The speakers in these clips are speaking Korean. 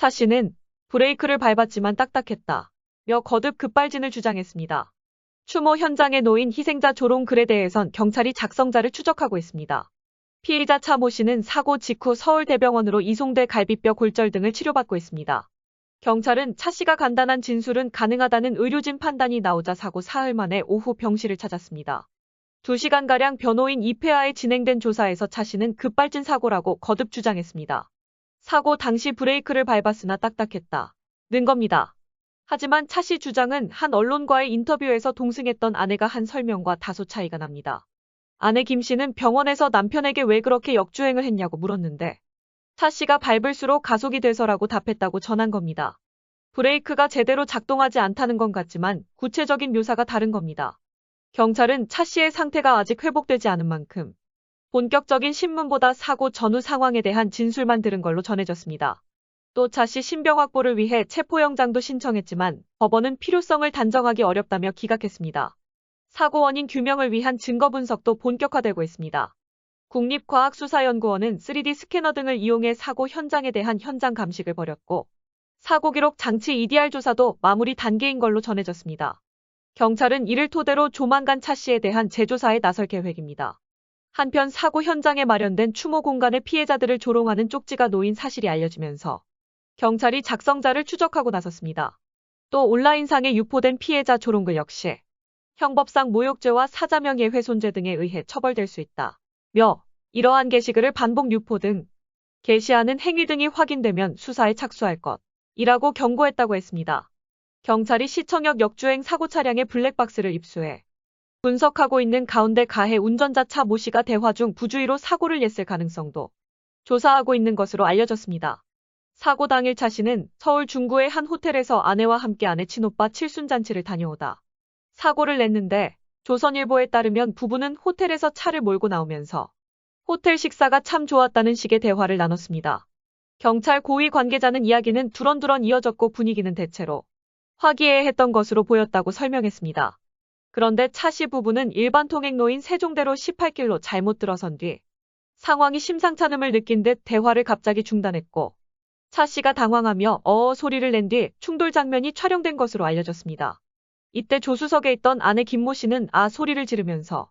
차 씨는 브레이크를 밟았지만 딱딱했다 며 거듭 급발진을 주장했습니다. 추모 현장에 놓인 희생자 조롱글에 대해선 경찰이 작성자를 추적하고 있습니다. 피의자 차 모 씨는 사고 직후 서울대병원으로 이송돼 갈비뼈 골절 등을 치료받고 있습니다. 경찰은 차 씨가 간단한 진술은 가능하다는 의료진 판단이 나오자 사고 사흘 만에 오후 병실을 찾았습니다. 2시간가량 변호인 이회하에 진행된 조사에서 차 씨는 급발진 사고라고 거듭 주장했습니다. 사고 당시 브레이크를 밟았으나 딱딱했다 는 겁니다. 하지만 차 씨 주장은 한 언론과의 인터뷰에서 동승했던 아내가 한 설명과 다소 차이가 납니다. 아내 김 씨는 병원에서 남편에게 왜 그렇게 역주행을 했냐고 물었는데 차 씨가 밟을수록 가속이 돼서라고 답했다고 전한 겁니다. 브레이크가 제대로 작동하지 않다는 건 같지만 구체적인 묘사가 다른 겁니다. 경찰은 차 씨의 상태가 아직 회복되지 않은 만큼 본격적인 신문보다 사고 전후 상황에 대한 진술만 들은 걸로 전해졌습니다. 또 차 씨 신병 확보를 위해 체포영장도 신청했지만 법원은 필요성을 단정하기 어렵다며 기각했습니다. 사고 원인 규명을 위한 증거 분석도 본격화되고 있습니다. 국립과학수사연구원은 3D 스캐너 등을 이용해 사고 현장에 대한 현장 감식을 벌였고 사고 기록 장치 EDR 조사도 마무리 단계인 걸로 전해졌습니다. 경찰은 이를 토대로 조만간 차 씨에 대한 재조사에 나설 계획입니다. 한편 사고 현장에 마련된 추모 공간에 피해자들을 조롱하는 쪽지가 놓인 사실이 알려지면서 경찰이 작성자를 추적하고 나섰습니다. 또 온라인상에 유포된 피해자 조롱글 역시 형법상 모욕죄와 사자명예훼손죄 등에 의해 처벌될 수 있다 며 이러한 게시글을 반복 유포 등 게시하는 행위 등이 확인되면 수사에 착수할 것이라고 경고했다고 했습니다. 경찰이 시청역 역주행 사고 차량의 블랙박스를 입수해 분석하고 있는 가운데 가해 운전자 차 모 씨가 대화 중 부주의로 사고를 냈을 가능성도 조사하고 있는 것으로 알려졌습니다. 사고 당일 차 씨는 서울 중구의 한 호텔에서 아내와 함께 아내 친오빠 칠순잔치를 다녀오다 사고를 냈는데 조선일보에 따르면 부부는 호텔에서 차를 몰고 나오면서 호텔 식사가 참 좋았다는 식의 대화를 나눴습니다. 경찰 고위 관계자는 이야기는 두런두런 이어졌고 분위기는 대체로 화기애애했던 것으로 보였다고 설명했습니다. 그런데 차 씨 부부는 일반 통행로인 세종대로 18길로 잘못 들어선 뒤 상황이 심상찮음을 느낀 듯 대화를 갑자기 중단했고 차 씨가 당황하며 어어 소리를 낸 뒤 충돌 장면이 촬영된 것으로 알려졌습니다. 이때 조수석에 있던 아내 김 모 씨는 아 소리를 지르면서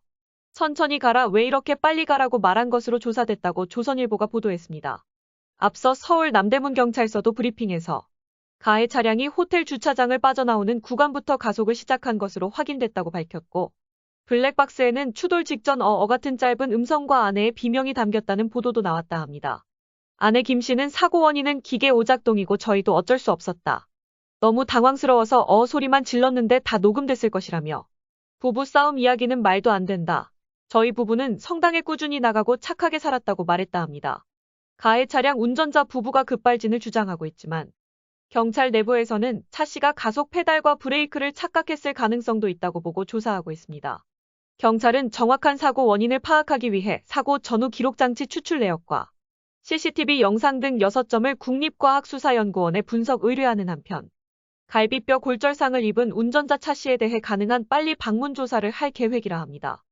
천천히 가라 왜 이렇게 빨리 가라고 말한 것으로 조사됐다고 조선일보가 보도했습니다. 앞서 서울 남대문 경찰서도 브리핑에서 가해 차량이 호텔 주차장을 빠져나오는 구간부터 가속을 시작한 것으로 확인됐다고 밝혔고 블랙박스에는 추돌 직전 같은 짧은 음성과 아내의 비명이 담겼다는 보도도 나왔다 합니다. 아내 김 씨는 사고 원인은 기계 오작동이고 저희도 어쩔 수 없었다. 너무 당황스러워서 소리만 질렀는데 다 녹음됐을 것이라며 부부 싸움 이야기는 말도 안 된다. 저희 부부는 성당에 꾸준히 나가고 착하게 살았다고 말했다 합니다. 가해 차량 운전자 부부가 급발진을 주장하고 있지만 경찰 내부에서는 차 씨가 가속 페달과 브레이크를 착각했을 가능성도 있다고 보고 조사하고 있습니다. 경찰은 정확한 사고 원인을 파악하기 위해 사고 전후 기록장치 추출 내역과 CCTV 영상 등 6점을 국립과학수사연구원에 분석 의뢰하는 한편 갈비뼈 골절상을 입은 운전자 차 씨에 대해 가능한 빨리 방문 조사를 할 계획이라 합니다.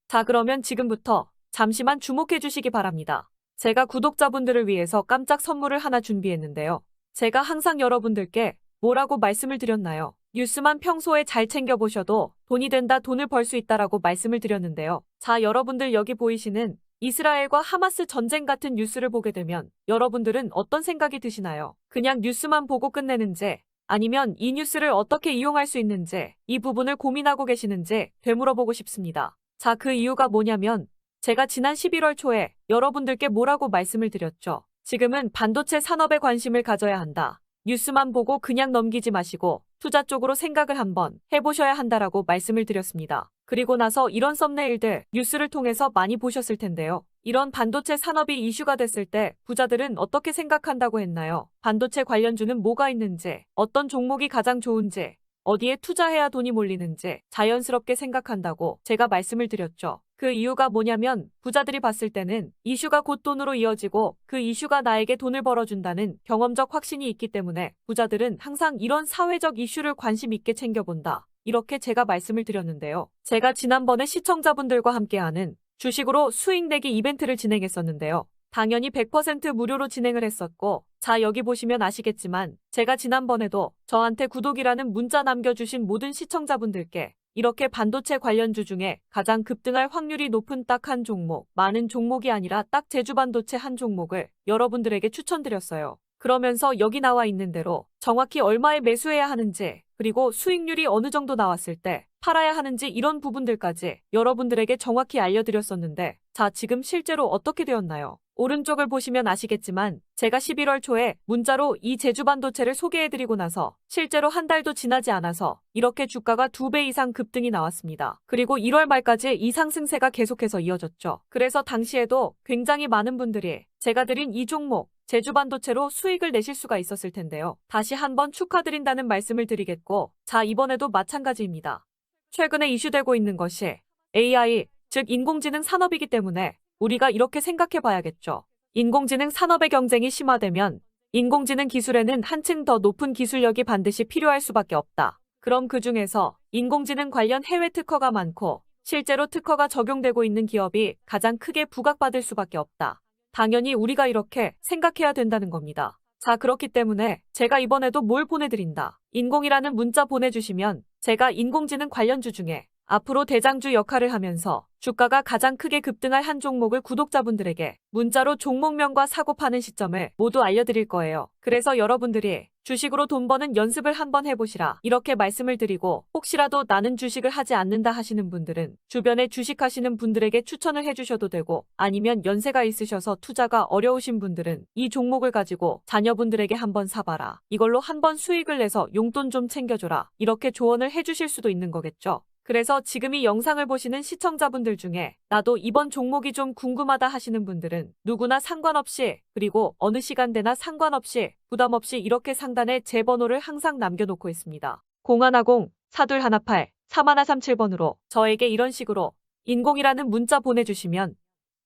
자, 그러면 지금부터 잠시만 주목해 주시기 바랍니다. 제가 구독자분들을 위해서 깜짝 선물을 하나 준비했는데요. 제가 항상 여러분들께 뭐라고 말씀을 드렸나요? 뉴스만 평소에 잘 챙겨보셔도 돈이 된다, 돈을 벌 수 있다라고 말씀을 드렸는데요. 자, 여러분들 여기 보이시는 이스라엘과 하마스 전쟁 같은 뉴스를 보게 되면 여러분들은 어떤 생각이 드시나요? 그냥 뉴스만 보고 끝내는지 아니면 이 뉴스를 어떻게 이용할 수 있는지 이 부분을 고민하고 계시는지 되물어보고 싶습니다. 자, 그 이유가 뭐냐면 제가 지난 11월 초에 여러분들께 뭐라고 말씀을 드렸죠. 지금은 반도체 산업에 관심을 가져야 한다. 뉴스만 보고 그냥 넘기지 마시고 투자 쪽으로 생각을 한번 해보셔야 한다라고 말씀을 드렸습니다. 그리고 나서 이런 썸네일들 뉴스를 통해서 많이 보셨을 텐데요. 이런 반도체 산업이 이슈가 됐을 때 부자들은 어떻게 생각한다고 했나요? 반도체 관련주는 뭐가 있는지, 어떤 종목이 가장 좋은지, 어디에 투자해야 돈이 몰리는지 자연스럽게 생각한다고 제가 말씀을 드렸죠. 그 이유가 뭐냐면 부자들이 봤을 때는 이슈가 곧 돈으로 이어지고 그 이슈가 나에게 돈을 벌어준다는 경험적 확신이 있기 때문에 부자들은 항상 이런 사회적 이슈를 관심 있게 챙겨본다. 이렇게 제가 말씀을 드렸는데요. 제가 지난번에 시청자분들과 함께하는 주식으로 수익 내기 이벤트를 진행했었는데요. 당연히 100% 무료로 진행을 했었고, 자, 여기 보시면 아시겠지만 제가 지난번에도 저한테 구독이라는 문자 남겨주신 모든 시청자분들께 이렇게 반도체 관련주 중에 가장 급등할 확률이 높은 딱 한 종목, 많은 종목이 아니라 딱 제주반도체 한 종목을 여러분들에게 추천드렸어요. 그러면서 여기 나와 있는 대로 정확히 얼마에 매수해야 하는지, 그리고 수익률이 어느 정도 나왔을 때 팔아야 하는지 이런 부분들까지 여러분들에게 정확히 알려드렸었는데, 자, 지금 실제로 어떻게 되었나요? 오른쪽을 보시면 아시겠지만 제가 11월 초에 문자로 이 제주반도체를 소개해드리고 나서 실제로 한 달도 지나지 않아서 이렇게 주가가 2배 이상 급등이 나왔습니다. 그리고 1월 말까지 이 상승세가 계속해서 이어졌죠. 그래서 당시에도 굉장히 많은 분들이 제가 드린 이 종목 제주반도체로 수익을 내실 수가 있었을 텐데요. 다시 한번 축하드린다는 말씀을 드리겠고, 자, 이번에도 마찬가지입니다. 최근에 이슈되고 있는 것이 AI, 즉 인공지능 산업이기 때문에 우리가 이렇게 생각해 봐야겠죠. 인공지능 산업의 경쟁이 심화되면 인공지능 기술에는 한층 더 높은 기술력이 반드시 필요할 수밖에 없다. 그럼 그 중에서 인공지능 관련 해외 특허가 많고 실제로 특허가 적용되고 있는 기업이 가장 크게 부각받을 수밖에 없다. 당연히 우리가 이렇게 생각해야 된다는 겁니다. 자, 그렇기 때문에 제가 이번에도 뭘 보내드린다. 인공이라는 문자 보내주시면 제가 인공지능 관련주 중에 앞으로 대장주 역할을 하면서 주가가 가장 크게 급등할 한 종목을 구독자분들에게 문자로 종목명과 사고 파는 시점을 모두 알려드릴 거예요. 그래서 여러분들이 주식으로 돈 버는 연습을 한번 해보시라, 이렇게 말씀을 드리고, 혹시라도 나는 주식을 하지 않는다 하시는 분들은 주변에 주식하시는 분들에게 추천을 해주셔도 되고, 아니면 연세가 있으셔서 투자가 어려우신 분들은 이 종목을 가지고 자녀분들에게 한번 사봐라, 이걸로 한번 수익을 내서 용돈 좀 챙겨줘라, 이렇게 조언을 해주실 수도 있는 거겠죠. 그래서 지금 이 영상을 보시는 시청자분들 중에 나도 이번 종목이 좀 궁금하다 하시는 분들은 누구나 상관없이, 그리고 어느 시간대나 상관없이 부담 없이 이렇게 상단에 제 번호를 항상 남겨놓고 있습니다. 0110-4218-3137번으로 저에게 이런 식으로 인공이라는 문자 보내주시면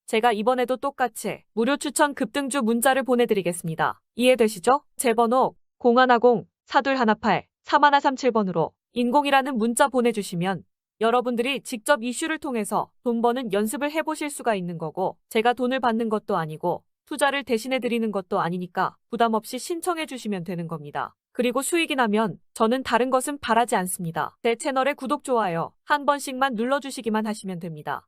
제가 이번에도 똑같이 무료 추천 급등주 문자를 보내드리겠습니다. 이해되시죠? 제 번호 0110-4218-3137번으로 인공이라는 문자 보내주시면 여러분들이 직접 이슈를 통해서 돈 버는 연습을 해보실 수가 있는 거고, 제가 돈을 받는 것도 아니고 투자를 대신해 드리는 것도 아니니까 부담 없이 신청해 주시면 되는 겁니다. 그리고 수익이 나면 저는 다른 것은 바라지 않습니다. 제 채널의 구독, 좋아요 한 번씩만 눌러주시기만 하시면 됩니다.